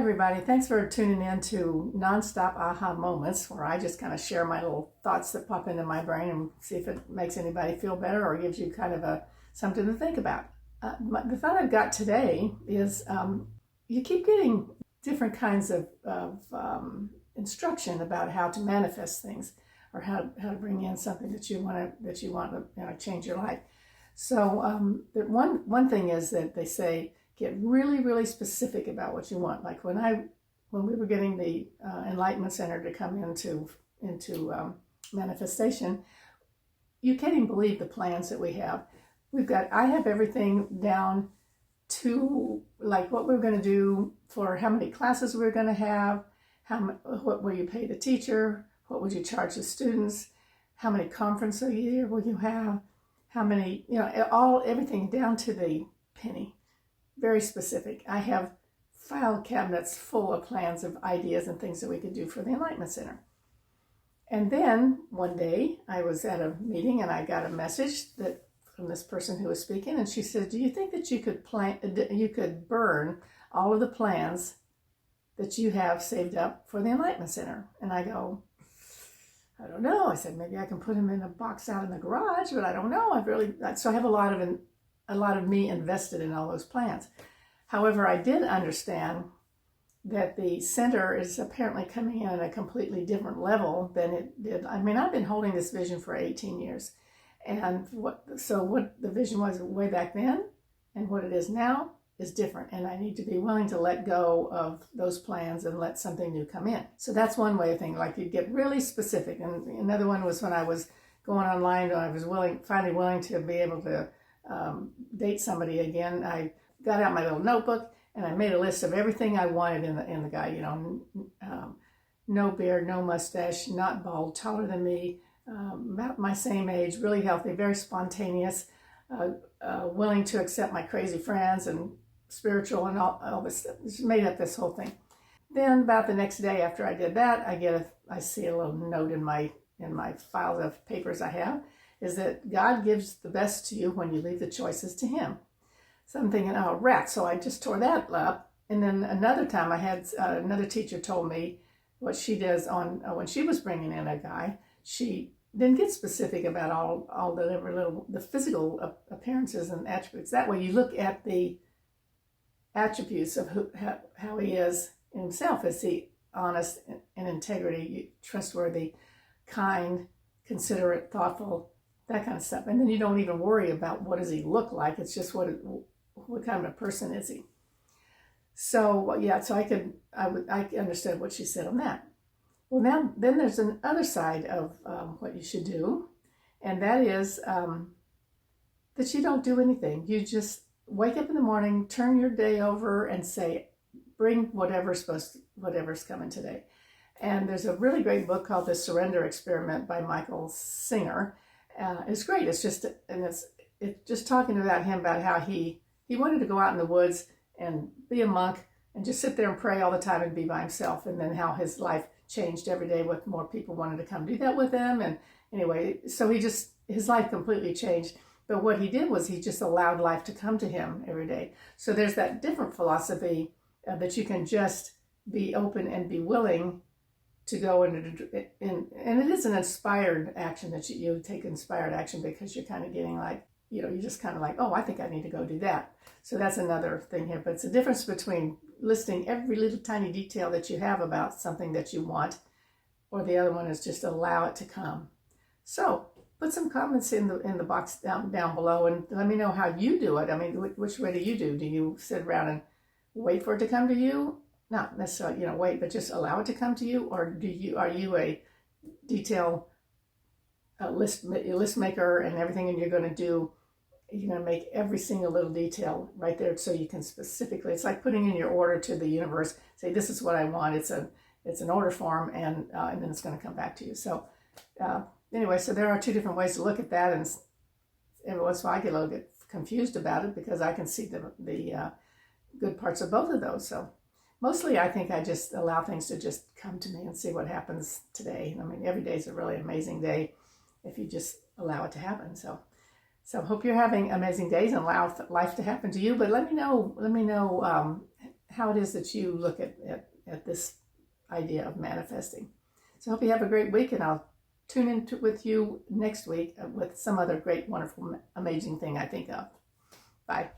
everybody. Thanks for tuning in to Nonstop Aha Moments, where I just kind of share my little thoughts that pop into my brain and see if it makes anybody feel better or gives you kind of something to think about. The thought I've got today is you keep getting different kinds of instruction about how to manifest things or how to bring in something that you want to change your life. So one thing is that they say, get really, really specific about what you want. Like when we were getting the Enlightenment Center to come into manifestation, you can't even believe the plans that we have. I have everything down to like what we're going to do for how many classes we're going to have, what will you pay the teacher, what would you charge the students, how many conferences a year will you have, how many, everything down to the penny. Very specific. I have file cabinets full of plans of ideas and things that we could do for the Enlightenment Center. And then one day I was at a meeting and I got a message from this person who was speaking, and she said, "Do you think that you could burn all of the plans that you have saved up for the Enlightenment Center?" And I go, "I don't know." I said, "Maybe I can put them in a box out in the garage, but I don't know. So I have a lot of me invested in all those plans." However, I did understand that the center is apparently coming in at a completely different level than it did. I mean, I've been holding this vision for 18 years. And what the vision was way back then and what it is now is different. And I need to be willing to let go of those plans and let something new come in. So that's one way of thinking, like you get really specific. And another one was when I was going online, I was finally willing to be able to date somebody again. I got out my little notebook and I made a list of everything I wanted in the guy. No beard, no mustache, not bald, taller than me, about my same age, really healthy, very spontaneous, willing to accept my crazy friends and spiritual and all this stuff. Just made up this whole thing. Then about the next day after I did that, I see a little note in my file of papers I have, is that God gives the best to you when you leave the choices to Him. So I'm thinking, oh, rat. So I just tore that up. And then another time I had another teacher told me what she does when she was bringing in a guy. She didn't get specific about all the physical appearances and attributes. That way you look at the attributes of how he is in himself. Is he honest and integrity, trustworthy, kind, considerate, thoughtful, that kind of stuff. And then you don't even worry about what does he look like. It's just what kind of a person is he. So yeah, so I understood what she said on that. Well, then there's another side of what you should do, and that is that you don't do anything. You just wake up in the morning, turn your day over, and say, bring whatever's coming today. And there's a really great book called The Surrender Experiment by Michael Singer. It's great. It's just talking about him, about how he wanted to go out in the woods and be a monk and just sit there and pray all the time and be by himself, and then how his life changed every day with more people wanted to come do that with him. And anyway, so his life completely changed. But what he did was he just allowed life to come to him every day. So there's that different philosophy that you can just be open and be willing to go and it is an inspired action that you take inspired action because you're kind of getting like, you're just kind of like, oh, I think I need to go do that. So that's another thing here. But it's a difference between listing every little tiny detail that you have about something that you want, or the other one is just allow it to come. So put some comments in the box down below and let me know how you do it. I mean, which way do you do? Do you sit around and wait for it to come to you? Not necessarily, wait, but just allow it to come to you? Or are you a detail list maker and everything, and you're going to make every single little detail right there so you can specifically, it's like putting in your order to the universe, say, this is what I want. It's an order form, and then it's going to come back to you. So anyway, so there are two different ways to look at that, and every once in a while I get a little bit confused about it because I can see the good parts of both of those. So mostly I think I just allow things to just come to me and see what happens today. I mean, every day is a really amazing day if you just allow it to happen. So hope you're having amazing days and allow life to happen to you. But let me know how it is that you look at this idea of manifesting. So I hope you have a great week, and I'll tune in with you next week with some other great, wonderful, amazing thing I think of. Bye.